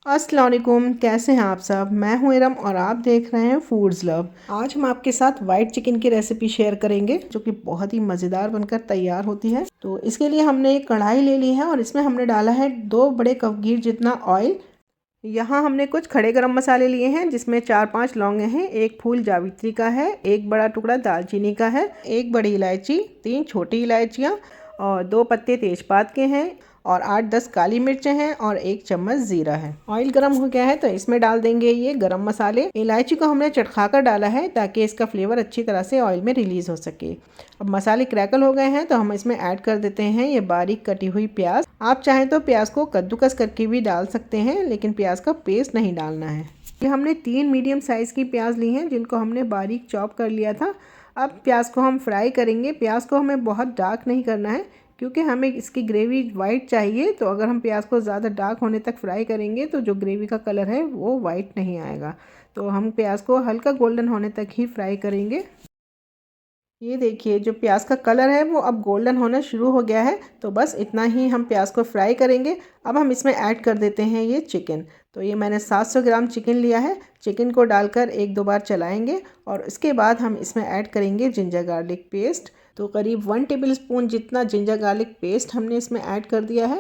अस्सलाम वालेकुम, कैसे हैं आप सब। मैं हूं इरम और आप देख रहे हैं फूड्स लव। आज हम आपके साथ वाइट चिकन की रेसिपी शेयर करेंगे जो कि बहुत ही मज़ेदार बनकर तैयार होती है। तो इसके लिए हमने एक कढ़ाई ले ली है और इसमें हमने डाला है 2 बड़े कपगीर जितना ऑयल। यहाँ हमने कुछ खड़े गरम मसाले लिए हैं जिसमें 4-5 लौंगे हैं, एक फूल जावित्री का है, एक बड़ा टुकड़ा दालचीनी का है, एक बड़ी इलायची, 3 छोटी इलायचियाँ और 2 पत्ते तेजपात के हैं और 8-10 काली मिर्चें हैं और 1 चम्मच ज़ीरा है। ऑयल गर्म हो गया है तो इसमें डाल देंगे ये गरम मसाले। इलायची को हमने चटखाकर डाला है ताकि इसका फ्लेवर अच्छी तरह से ऑयल में रिलीज़ हो सके। अब मसाले क्रैकल हो गए हैं तो हम इसमें ऐड कर देते हैं ये बारीक कटी हुई प्याज। आप चाहें तो प्याज को कद्दूकस करके भी डाल सकते हैं, लेकिन प्याज का पेस्ट नहीं डालना है। ये हमने 3 मीडियम साइज़ की प्याज ली हैं जिनको हमने बारीक चॉप कर लिया था। अब प्याज को हम फ्राई करेंगे। प्याज को हमें बहुत डार्क नहीं करना है क्योंकि हमें इसकी ग्रेवी वाइट चाहिए। तो अगर हम प्याज को ज़्यादा डार्क होने तक फ्राई करेंगे तो जो ग्रेवी का कलर है वो वाइट नहीं आएगा। तो हम प्याज को हल्का गोल्डन होने तक ही फ्राई करेंगे। ये देखिए जो प्याज का कलर है वो अब गोल्डन होना शुरू हो गया है, तो बस इतना ही हम प्याज को फ्राई करेंगे। अब हम इसमें ऐड कर देते हैं ये चिकन। तो ये मैंने 700 ग्राम चिकन लिया है। चिकन को डालकर 1-2 बार चलाएंगे और इसके बाद हम इसमें ऐड करेंगे जिंजर गार्लिक पेस्ट। तो करीब 1 टेबल स्पून जितना जिंजर गार्लिक पेस्ट हमने इसमें ऐड कर दिया है।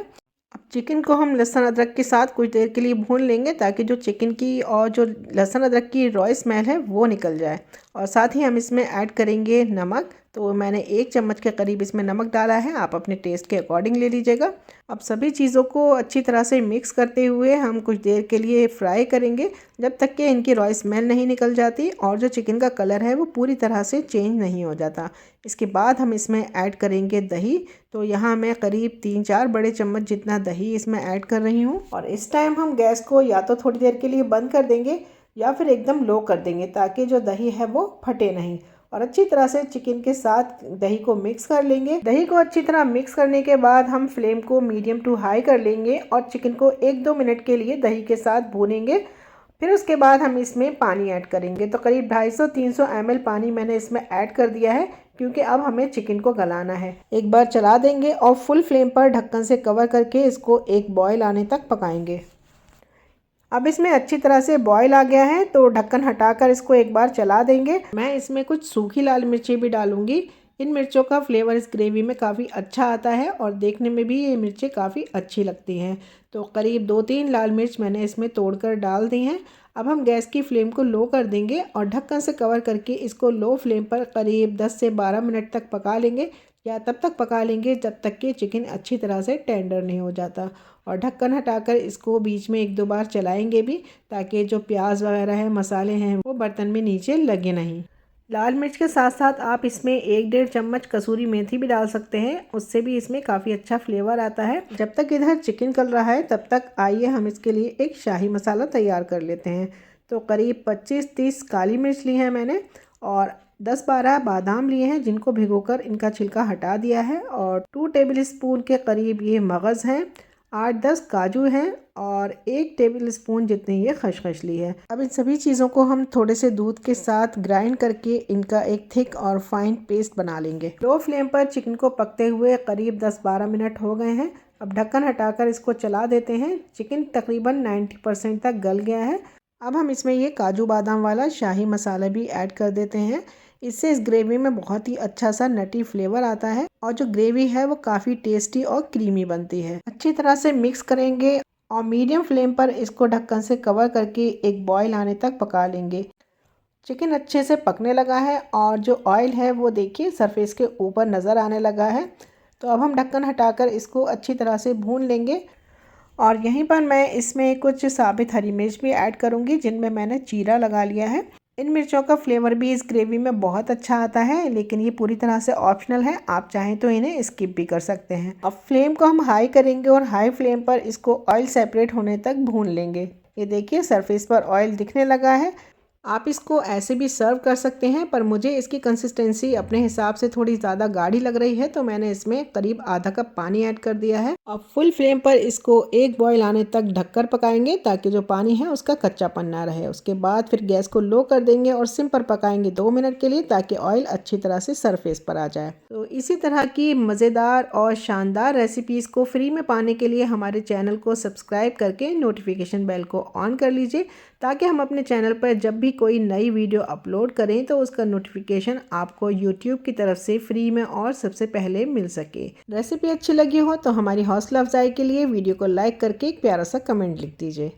अब चिकन को हम लहसुन अदरक के साथ कुछ देर के लिए भून लेंगे ताकि जो चिकन की और जो लहसुन अदरक की रॉ स्मेल है वो निकल जाए। और साथ ही हम इसमें ऐड करेंगे नमक। तो मैंने 1 चम्मच के करीब इसमें नमक डाला है, आप अपने टेस्ट के अकॉर्डिंग ले लीजिएगा। अब सभी चीज़ों को अच्छी तरह से मिक्स करते हुए हम कुछ देर के लिए फ्राई करेंगे जब तक कि इनकी रॉ स्मेल नहीं निकल जाती और जो चिकन का कलर है वो पूरी तरह से चेंज नहीं हो जाता। इसके बाद हम इसमें ऐड करेंगे दही। तो यहाँ मैं करीब 3-4 बड़े चम्मच जितना दही इसमें ऐड कर रही हूँ। और इस टाइम हम गैस को या तो थोड़ी देर के लिए बंद कर देंगे या फिर एकदम लो कर देंगे ताकि जो दही है वो फटे नहीं। और अच्छी तरह से चिकन के साथ दही को मिक्स कर लेंगे। दही को अच्छी तरह मिक्स करने के बाद हम फ्लेम को मीडियम टू हाई कर लेंगे और चिकन को 1-2 मिनट के लिए दही के साथ भूनेंगे। फिर उसके बाद हम इसमें पानी ऐड करेंगे। तो करीब 250-300 ml पानी मैंने इसमें ऐड कर दिया है क्योंकि अब हमें चिकन को गलाना है। एक बार चला देंगे और फुल फ्लेम पर ढक्कन से कवर करके इसको एक बॉयल आने तक पकाएंगे। अब इसमें अच्छी तरह से बॉयल आ गया है तो ढक्कन हटाकर इसको एक बार चला देंगे। मैं इसमें कुछ सूखी लाल मिर्ची भी डालूंगी। इन मिर्चों का फ्लेवर इस ग्रेवी में काफ़ी अच्छा आता है और देखने में भी ये मिर्चें काफ़ी अच्छी लगती हैं। तो करीब 2-3 लाल मिर्च मैंने इसमें तोड़कर डाल दी हैं। अब हम गैस की फ्लेम को लो कर देंगे और ढक्कन से कवर करके इसको लो फ्लेम पर करीब 10 से 12 मिनट तक पका लेंगे, या तब तक पका लेंगे जब तक कि चिकन अच्छी तरह से टेंडर नहीं हो जाता। और ढक्कन हटाकर इसको बीच में 1-2 बार चलाएंगे भी ताकि जो प्याज वगैरह है, मसाले हैं, वो बर्तन में नीचे लगे नहीं। लाल मिर्च के साथ साथ आप इसमें 1-1.5 चम्मच कसूरी मेथी भी डाल सकते हैं, उससे भी इसमें काफ़ी अच्छा फ्लेवर आता है। जब तक इधर चिकन गल रहा है तब तक आइए हम इसके लिए एक शाही मसाला तैयार कर लेते हैं। तो करीब 25-30 काली मिर्च ली है मैंने और 10-12 बादाम लिए हैं जिनको भिगोकर इनका छिलका हटा दिया है और 2 टेबल स्पून के करीब ये मगज़ हैं, 8-10 काजू हैं और 1 टेबल स्पून जितनी ये खसखस ली है। अब इन सभी चीज़ों को हम थोड़े से दूध के साथ ग्राइंड करके इनका एक थिक और फाइन पेस्ट बना लेंगे। लो फ्लेम पर चिकन को पकते हुए करीब 10-12 मिनट हो गए हैं। अब ढक्कन हटाकर इसको चला देते हैं। चिकन तकरीबन 90% तक गल गया है। अब हम इसमें ये काजू बादाम वाला शाही मसाला भी ऐड कर देते हैं। इससे इस ग्रेवी में बहुत ही अच्छा सा नटी फ्लेवर आता है और जो ग्रेवी है वो काफ़ी टेस्टी और क्रीमी बनती है। अच्छी तरह से मिक्स करेंगे और मीडियम फ्लेम पर इसको ढक्कन से कवर करके एक बॉयल आने तक पका लेंगे। चिकन अच्छे से पकने लगा है और जो ऑयल है वो देखिए सरफेस के ऊपर नज़र आने लगा है। तो अब हम ढक्कन हटाकर इसको अच्छी तरह से भून लेंगे और यहीं पर मैं इसमें कुछ साबित हरी मिर्च भी ऐड करूँगी जिनमें मैंने चीरा लगा लिया है। इन मिर्चों का फ्लेवर भी इस ग्रेवी में बहुत अच्छा आता है, लेकिन ये पूरी तरह से ऑप्शनल है, आप चाहें तो इन्हें स्किप भी कर सकते हैं। अब फ्लेम को हम हाई करेंगे और हाई फ्लेम पर इसको ऑयल सेपरेट होने तक भून लेंगे। ये देखिए सरफेस पर ऑयल दिखने लगा है। आप इसको ऐसे भी सर्व कर सकते हैं, पर मुझे इसकी कंसिस्टेंसी अपने हिसाब से थोड़ी ज़्यादा गाढ़ी लग रही है, तो मैंने इसमें करीब आधा कप पानी ऐड कर दिया है। अब फुल फ्लेम पर इसको एक बॉईल आने तक ढककर पकाएंगे ताकि जो पानी है उसका कच्चापन ना रहे। उसके बाद फिर गैस को लो कर देंगे और सिम पर पकाएंगे 2 मिनट के लिए, ताकि ऑयल अच्छी तरह से सरफेस पर आ जाए। तो इसी तरह की मज़ेदार और शानदार रेसिपीज़ को फ्री में पाने के लिए हमारे चैनल को सब्सक्राइब करके नोटिफिकेशन बेल को ऑन कर लीजिए, ताकि हम अपने चैनल पर जब भी कोई नई वीडियो अपलोड करें तो उसका नोटिफिकेशन आपको यूट्यूब की तरफ से फ्री में और सबसे पहले मिल सके। रेसिपी अच्छी लगी हो तो हमारी हौसला अफजाई के लिए वीडियो को लाइक करके एक प्यारा सा कमेंट लिख दीजिए।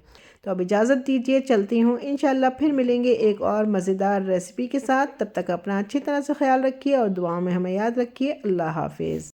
तो अब इजाज़त दीजिए, चलती हूँ। इंशाल्लाह फिर मिलेंगे एक और मज़ेदार रेसिपी के साथ। तब तक अपना अच्छी तरह से ख्याल रखिए और दुआओं में हमें याद रखिए। अल्लाह हाफिज़।